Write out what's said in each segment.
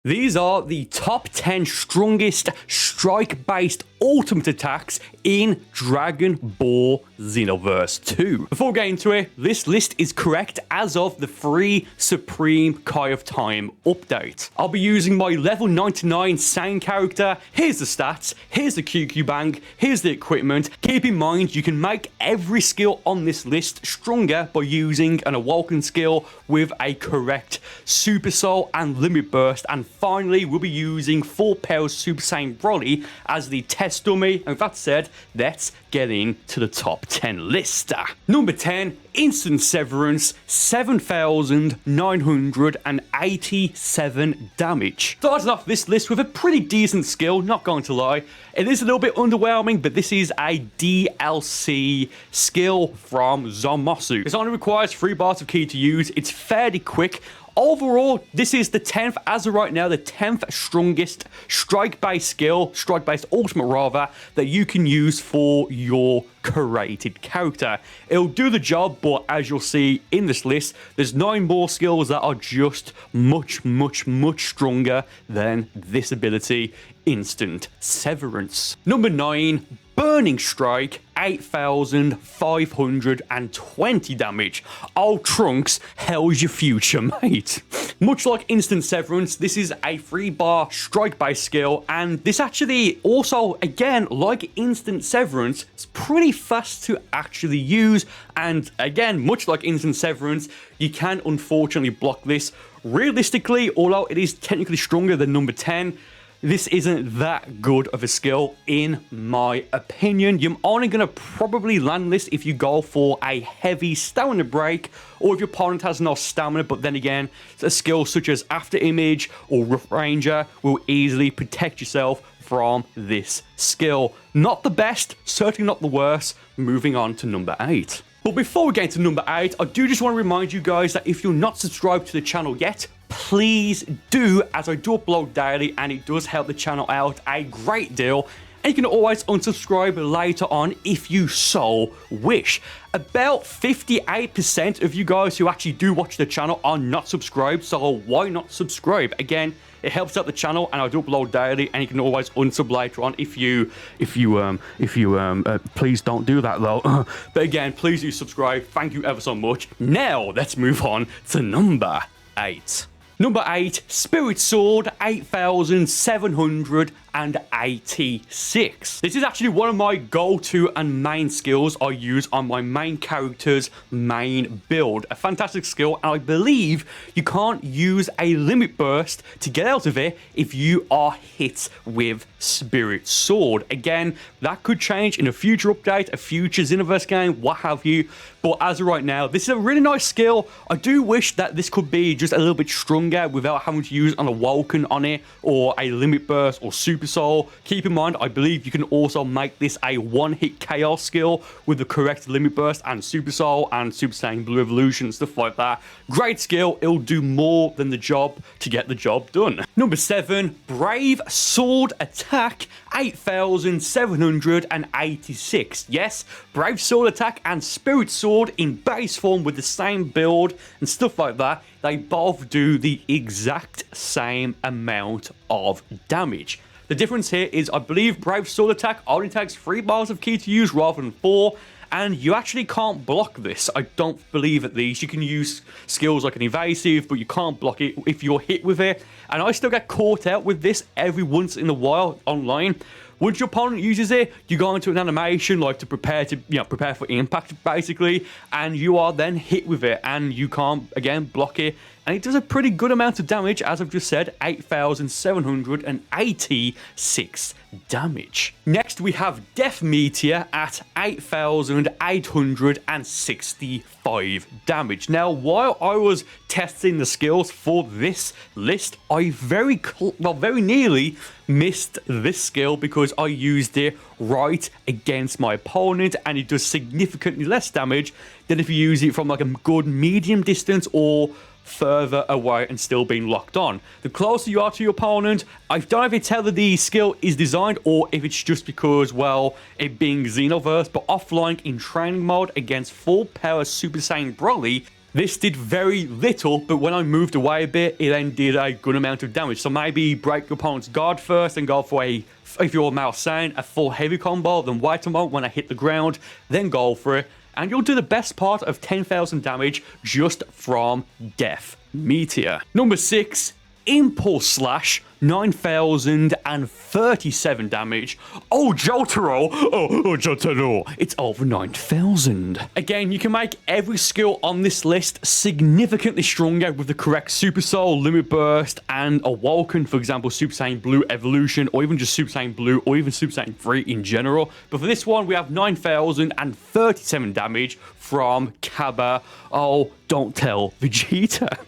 These are the top 10 strongest strike-based ultimate attacks in Dragon Ball Xenoverse 2. Before getting into it, this list is correct as of the free Supreme Kai of Time update. I'll be using my level 99 Saiyan character. Here's the stats, here's the QQ bank, here's the equipment. Keep in mind, you can make every skill on this list stronger by using an awoken skill with a correct Super Soul and Limit Burst. And finally, we'll be using full power Super Saiyan Broly as the test dummy. And with that said, let's get into the top 10 list. Number 10, Instant Severance, 7,987 damage. Starting off this list with a pretty decent skill, not going to lie. It is a little bit underwhelming, but this is a DLC skill from Zamasu. This only requires 3 bars of ki to use. It's fairly quick. Overall, this is the 10th, as of right now, the 10th strongest strike-based skill, strike-based ultimate rather, that you can use for your created character. It'll do the job, but as you'll see in this list, there's 9 more skills that are just much stronger than this ability, Instant Severance. Number 9, Burning Strike, 8,520 damage. Oh, Trunks, hell's your future, mate? Much like Instant Severance, this is a 3-bar strike-based skill, and this actually also, again, like Instant Severance, it's pretty fast to actually use, and again, much like Instant Severance, you can unfortunately block this. Realistically, although it is technically stronger than number 10, this isn't that good of a skill, in my opinion. You're only going to probably land this if you go for a heavy stamina break, or if your opponent has no stamina, but then again, a skill such as After Image or Rough Ranger will easily protect yourself from this skill. Not the best, certainly not the worst. Moving on to number 8. But before we get into number 8, I do just want to remind you guys that if you're not subscribed to the channel yet, please do, as I do upload daily and it does help the channel out a great deal. And you can always unsubscribe later on if you so wish. About 58% of you guys who actually do watch the channel are not subscribed, so why not subscribe? Again, it helps out the channel, and I do upload daily, and you can always unsub later on if you please don't do that though. But again, please do subscribe. Thank you ever so much. Now let's move on to number 8. Number 8, Spirit Sword, 8,786. This is actually one of my go-to and main skills I use on my main character's main build. A fantastic skill, and I believe you can't use a limit burst to get out of it if you are hit with Spirit Sword. Again, that could change in a future update, a future Xenoverse game, what have you. But as of right now, this is a really nice skill. I do wish that this could be just a little bit stronger without having to use an Awoken on it or a Limit Burst or Super Soul. Keep in mind, I believe you can also make this a one-hit Chaos skill with the correct Limit Burst and Super Soul and Super Saiyan Blue Evolution, stuff like that. Great skill. It'll do more than the job to get the job done. Number 7, Brave Sword Attack, 8,786. Yes, Brave Sword Attack and Spirit Sword in base form with the same build and stuff like that, they both do the exact same amount of damage. The difference here is I believe Brave Sword Attack only takes 3 bars of ki to use rather than 4, and you actually can't block this. I don't believe at least. You can use skills like an evasive, but you can't block it if you're hit with it. And I still get caught out with this every once in a while online. Once your opponent uses it, you go into an animation like to prepare for impact basically, and you are then hit with it and you can't again block it, and it does a pretty good amount of damage, as I've just said, 8,786 damage. Next we have Death Meteor at 8,865 damage. Now, while I was testing the skills for this list, I very nearly missed this skill because I used it right against my opponent, and it does significantly less damage than if you use it from like a good medium distance or further away and still being locked on. The closer you are to your opponent, I don't know if it's how the skill is designed or if it's just because, well, it being Xenoverse, but offline in training mode against full power Super Saiyan Broly, This did very little, but when I moved away a bit, it then did a good amount of damage. So maybe break your opponent's guard first and go for a, if you're Mao Sane, a full heavy combo, then wait a moment when I hit the ground, then go for it. And you'll do the best part of 10,000 damage just from Death Meteor. Number 6, Impulse Slash, 9,037 damage. Oh, Jotaro! Oh, Jotaro! It's over 9,000. Again, you can make every skill on this list significantly stronger with the correct Super Soul, Limit Burst, and Awoken. For example, Super Saiyan Blue Evolution, or even just Super Saiyan Blue, or even Super Saiyan 3 in general. But for this one, we have 9,037 damage from Kaba. Oh, don't tell Vegeta.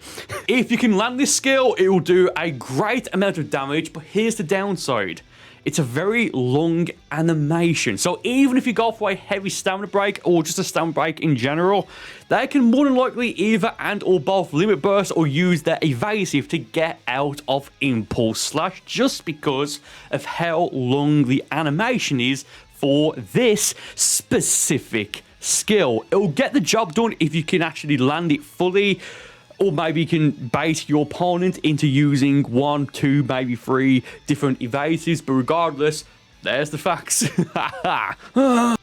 If you can land this skill, it will do a great amount of damage, but here's the downside. It's a very long animation. So even if you go for a heavy stamina break or just a stamina break in general, they can more than likely either and or both limit burst or use their evasive to get out of Impulse Slash just because of how long the animation is for this specific skill. It'll get the job done if you can actually land it fully, or maybe you can bait your opponent into using 1, 2, maybe 3 different evasives, but regardless, there's the facts.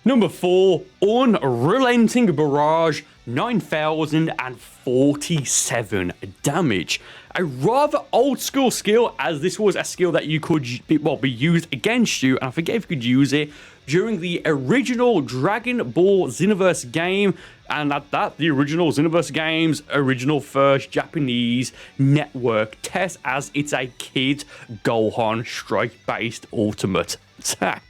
Number 4, Unrelenting Barrage, 9,047 damage. A rather old school skill, as this was a skill that you could, be used against you, and I forget if you could use it during the original Dragon Ball Xenoverse game, and at that, the original Xenoverse game's original first Japanese network test, as it's a Kid Gohan strike-based ultimate attack.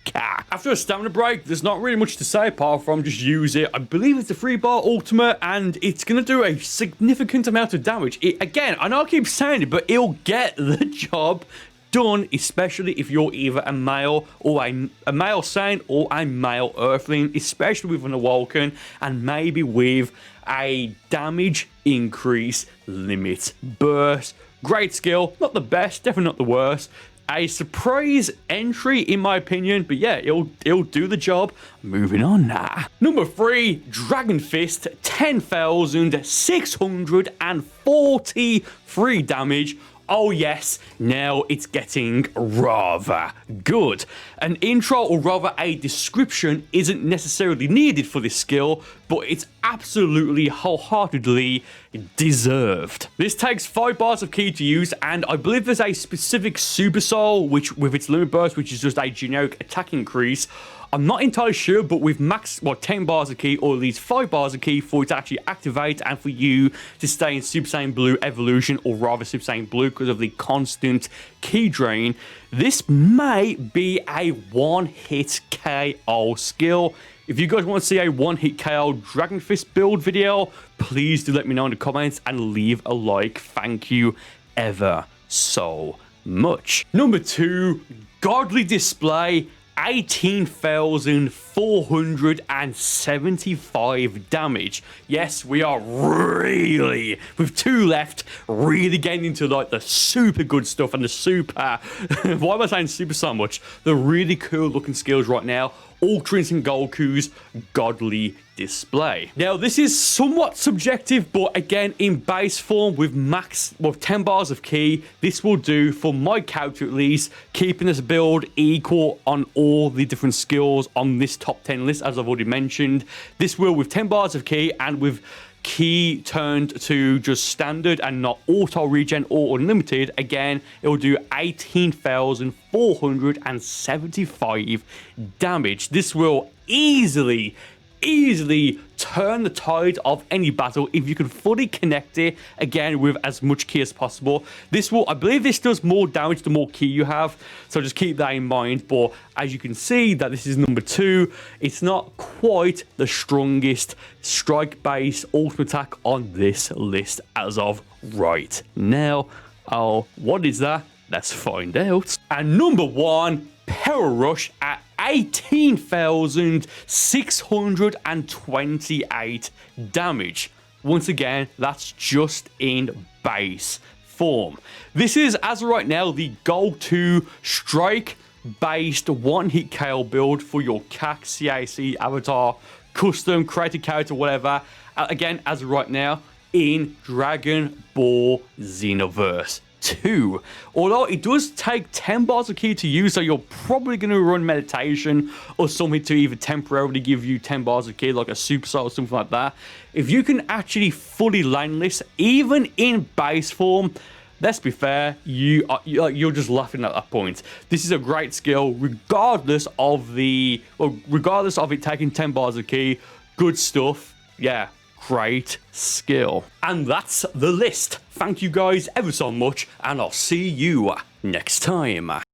After a stamina break, there's not really much to say apart from just use it. I believe it's a 3-bar ultimate, and it's going to do a significant amount of damage. Again, I know I keep saying it, but it'll get the job done, especially if you're either a male or a male Saiyan or a male Earthling, especially with an Awoken, and maybe with a damage increase limit burst. Great skill, not the best, definitely not the worst. A surprise entry in my opinion, but yeah, it'll do the job. Moving on now. Number 3, Dragon Fist, 10,643 damage. Oh yes, now it's getting rather good. An intro or rather a description isn't necessarily needed for this skill, but it's absolutely wholeheartedly deserved. This takes 5 bars of ki to use, and I believe there's a specific Super Soul, which with its limit burst, which is just a generic attack increase. I'm not entirely sure, but with 10 bars of ki, or at least 5 bars of ki for it to actually activate and for you to stay in Super Saiyan Blue Evolution, or rather Super Saiyan Blue because of the constant ki drain, this may be a one-hit KO skill. If you guys want to see a one-hit KO Dragon Fist build video, please do let me know in the comments and leave a like. Thank you ever so much. Number 2, Godly Display, 18,475 damage. Yes, we are really, with 2 left, really getting into like the super good stuff and the super, why am I saying super so much? The really cool looking skills right now. Ultra Instinct Goku's Godly Display. Now, this is somewhat subjective, but again, in base form with 10 bars of ki, this will do for my character at least, keeping this build equal on all the different skills on this top 10 list, as I've already mentioned. This will, with 10 bars of ki and with ki turned to just standard and not auto regen or unlimited, again, it will do 18,475 damage. This will easily turn the tide of any battle if you can fully connect it, again, with as much ki as possible. This will, I believe this does more damage the more ki you have, so just keep that in mind. But as you can see that this is number 2, it's not quite the strongest strike-based ultimate attack on this list as of right now. Oh, what is that? Let's find out. And number 1, Power Rush at 18,628 damage. Once again, that's just in base form. This is, as of right now, the go-to strike-based one-hit KO build for your CAC, CAC, avatar, custom, created character, whatever. Again, as of right now, in Dragon Ball Xenoverse 2. Although it does take 10 bars of ki to use, so you're probably going to run meditation or something to either temporarily give you 10 bars of ki, like a supercell or something like that. If you can actually fully land this, even in base form, let's be fair, you're just laughing at that point. This is a great skill, regardless of it taking 10 bars of ki. Good stuff. Yeah, great skill. And that's the list. Thank you guys ever so much, and I'll see you next time.